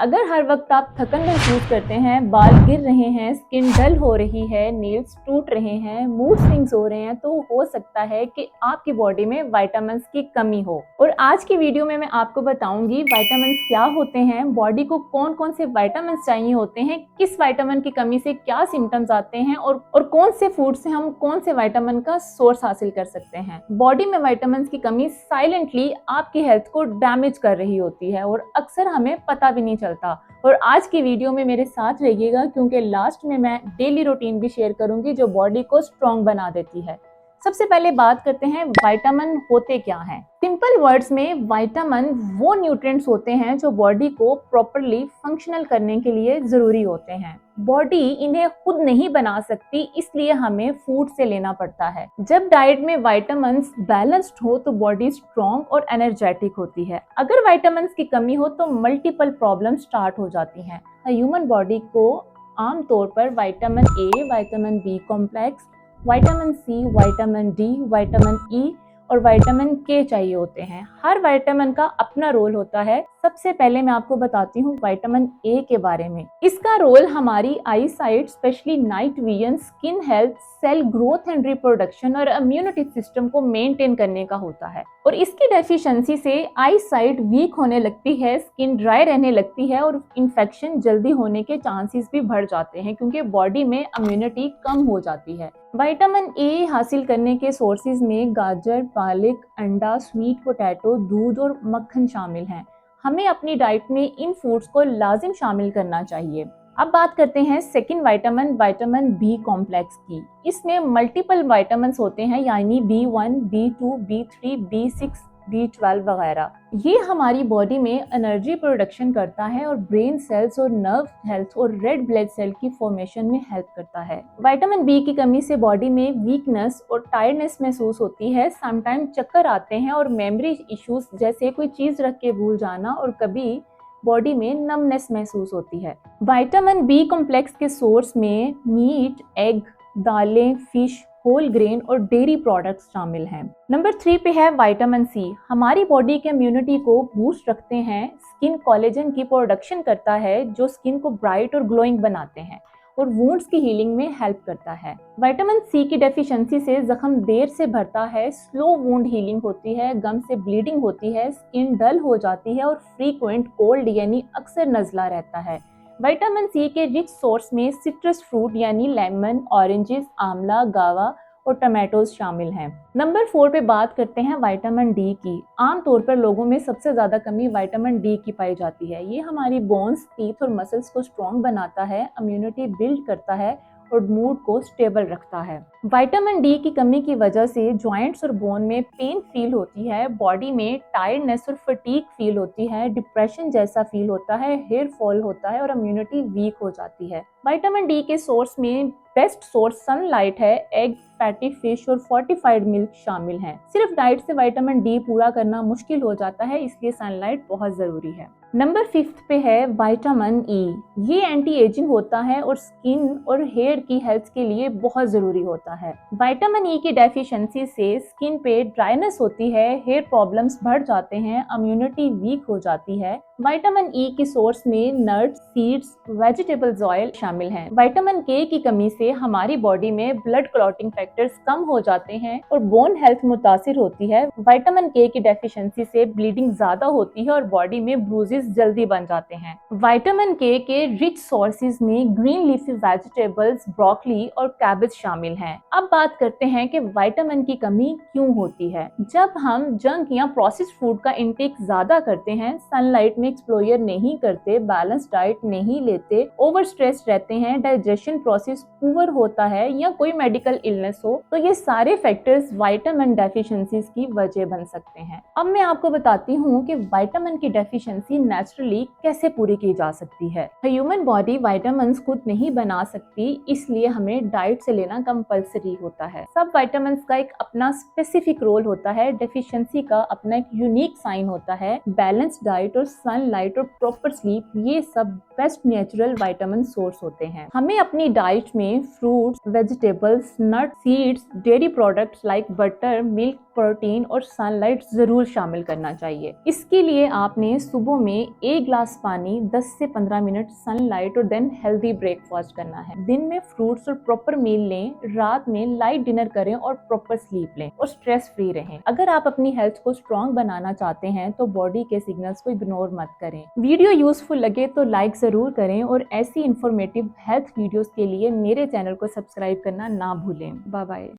अगर हर वक्त आप थकन महसूस करते हैं, बाल गिर रहे हैं, स्किन डल हो रही है, नेल्स टूट रहे हैं, मूड स्विंग्स हो रहे हैं, तो हो सकता है कि आपकी बॉडी में विटामिन्स की कमी हो। और आज की वीडियो में मैं आपको बताऊंगी विटामिन्स क्या होते हैं, बॉडी को कौन कौन से विटामिन्स चाहिए होते हैं, किस विटामिन की कमी से क्या सिम्टम्स आते हैं और कौन से फूड से हम कौन से विटामिन का सोर्स हासिल कर सकते हैं। बॉडी में विटामिन्स की कमी साइलेंटली आपकी हेल्थ को डैमेज कर रही होती है और अक्सर हमें पता भी नहीं चलता। और आज की वीडियो में मेरे साथ रहिएगा क्योंकि लास्ट में मैं डेली रूटीन भी शेयर करूंगी जो बॉडी को स्ट्रॉन्ग बना देती है। सबसे पहले बात करते हैं विटामिन होते क्या हैं। सिंपल वर्ड्स में विटामिन वो न्यूट्रिएंट्स होते हैं जो बॉडी को प्रॉपर्ली फंक्शनल करने के लिए जरूरी होते हैं। बॉडी इन्हें खुद नहीं बना सकती, इसलिए हमें फूड से लेना पड़ता है। जब डाइट में विटामिन्स बैलेंस्ड हो तो बॉडी स्ट्रॉन्ग और एनर्जेटिक होती है। अगर विटामिन्स की कमी हो तो मल्टीपल प्रॉब्लम स्टार्ट हो जाती हैं। ह्यूमन बॉडी को आमतौर पर vitamin A, vitamin B complex, vitamin C, vitamin D, vitamin E और विटामिन के चाहिए होते हैं। हर विटामिन का अपना रोल होता है। सबसे पहले मैं आपको बताती हूँ विटामिन ए के बारे में। इसका रोल हमारी eye sight, specially night vision, skin health, cell growth and reproduction और इम्यूनिटी सिस्टम को मेंटेन करने का होता है। और इसकी डेफिशिएंसी से आई साइट वीक होने लगती है, स्किन ड्राई रहने लगती है और इन्फेक्शन जल्दी होने के चांसेस भी बढ़ जाते हैं क्योंकि बॉडी में इम्यूनिटी कम हो जाती है। विटामिन ए हासिल करने के सोर्सेज में गाजर, पालक, अंडा, स्वीट पोटैटो, दूध और मक्खन शामिल हैं। हमें अपनी डाइट में इन फूड्स को लाजिम शामिल करना चाहिए। अब बात करते हैं second vitamin, vitamin B complex की। इसमें मल्टीपल विटामिन्स होते हैं, यानी B1, B2, B3, B6, B12 वगैरह। ये हमारी बॉडी में एनर्जी प्रोडक्शन करता है और ब्रेन सेल्स और नर्व हेल्थ और रेड ब्लड सेल की फॉर्मेशन में हेल्प करता है। विटामिन बी की कमी से बॉडी में वीकनेस और टायर्डनेस महसूस होती है। समटाइम चक्कर आते हैं और मेमोरी इश्यूज जैसे कोई चीज रख के भूल जाना और कभी बॉडी में नमनेस महसूस होती है। विटामिन बी कॉम्प्लेक्स के सोर्स में मीट, एग, दालें, फिश, होल ग्रेन और डेयरी प्रोडक्ट्स शामिल हैं। नंबर 3 पे है विटामिन सी। हमारी बॉडी के इम्यूनिटी को बूस्ट रखते हैं। स्किन कोलेजन की प्रोडक्शन करता है जो स्किन को ब्राइट और ग्लोइंग बनाते हैं और वुंड्स की हीलिंग में हेल्प करता है। विटामिन सी की डेफिशिएंसी से जख्म देर से भरता है, स्लो वुंड हीलिंग होती है, गम से ब्लीडिंग होती है, स्किन डल हो जाती है और फ्रीक्वेंट कोल्ड यानी अक्सर नज़ला रहता है। विटामिन सी के रिच सोर्स में सिट्रस फ्रूट यानी लेमन, ऑरेंजेस, आंवला, गावा और टमाटोज शामिल हैं। नंबर 4 पे बात करते हैं विटामिन डी की। आमतौर पर लोगों में सबसे ज्यादा कमी विटामिन डी की पाई जाती है। ये हमारी बोन्स, टीथ और मसल्स को स्ट्रॉन्ग बनाता है, इम्यूनिटी बिल्ड करता है और मूड को स्टेबल रखता है। विटामिन डी की कमी की वजह से जॉइंट्स और बोन में पेन फील होती है, बॉडी में टायर्डनेस और फटीग फील होती है, डिप्रेशन जैसा फील होता है, हेयर फॉल होता है और इम्यूनिटी वीक हो जाती है। विटामिन डी के सोर्स में बेस्ट सोर्स सनलाइट है, एग, फैटी फिश और फोर्टिफाइड मिल्क शामिल हैं। सिर्फ डाइट से विटामिन डी पूरा करना मुश्किल हो जाता है, इसलिए सनलाइट बहुत जरूरी है। नंबर 5 पे है विटामिन ई। ये एंटी एजिंग होता है और स्किन और हेयर की हेल्थ के लिए बहुत जरूरी होता है। विटामिन ई की डेफिशिएंसी से स्किन पे ड्राइनेस होती है, हेयर प्रॉब्लम्स बढ़ जाते हैं, इम्यूनिटी वीक हो जाती है। विटामिन ई की सोर्स में नट्स, सीड्स, वेजिटेबल्स ऑयल शामिल हैं। विटामिन के की कमी से हमारी बॉडी में ब्लड क्लॉटिंग फैक्टर्स कम हो जाते हैं और बोन हेल्थ मुतासिर होती है। विटामिन के की डेफिशिएंसी से ब्लीडिंग ज्यादा होती है और बॉडी में ब्रूजेस जल्दी बन जाते हैं। विटामिन के रिच सोर्सेज में ग्रीन लीफी वेजिटेबल्स, ब्रोकली और कैबेज शामिल हैं। अब बात करते हैं कि विटामिन की कमी क्यों होती है। जब हम जंक या प्रोसेस्ड फूड का इंटेक ज्यादा करते हैं, सनलाइट में एक्सप्लोयर नहीं करते, बैलेंस डाइट नहीं लेते, ओवर स्ट्रेस रहते हैं, डाइजेशन प्रोसेस पुअर होता है या कोई मेडिकल इलनेस हो, तो ये सारे फैक्टर्स विटामिन डेफिशिएंसीज की वजह बन सकते हैं। अब मैं आपको बताती हूँ कि विटामिन की डेफिशिएंसी नेचुरली कैसे पूरी की जा सकती है। ह्यूमन बॉडी विटामिन्स खुद नहीं बना सकती, इसलिए हमें डाइट से लेना कंपलसरी होता है। सब विटामिन्स का एक अपना स्पेसिफिक रोल होता है, डेफिशिएंसी का अपना एक यूनिक साइन होता है। बैलेंस्ड डाइट और सनलाइट और प्रॉपर स्लीप, ये सब बेस्ट नेचुरल विटामिन सोर्स होते हैं। हमें अपनी डाइट में fruits, vegetables, nuts, seeds, dairy products like butter, milk, protein और सनलाइट जरूर शामिल करना चाहिए। इसके लिए आपने सुबह में 1 ग्लास पानी, 10 से 15 मिनट सनलाइट और देन हेल्दी ब्रेकफास्ट करना है। दिन में फ्रूट्स और प्रॉपर मील लें, रात में लाइट डिनर करें और प्रॉपर स्लीप लें और स्ट्रेस फ्री रहें। अगर आप अपनी हेल्थ को स्ट्रॉन्ग बनाना चाहते हैं तो बॉडी के सिग्नल्स को इग्नोर मत करें। वीडियो यूजफुल लगे तो लाइक जरूर करें और ऐसी इंफॉर्मेटिव हेल्थ वीडियोस के लिए मेरे चैनल को सब्सक्राइब करना ना भूलें। Bye bye.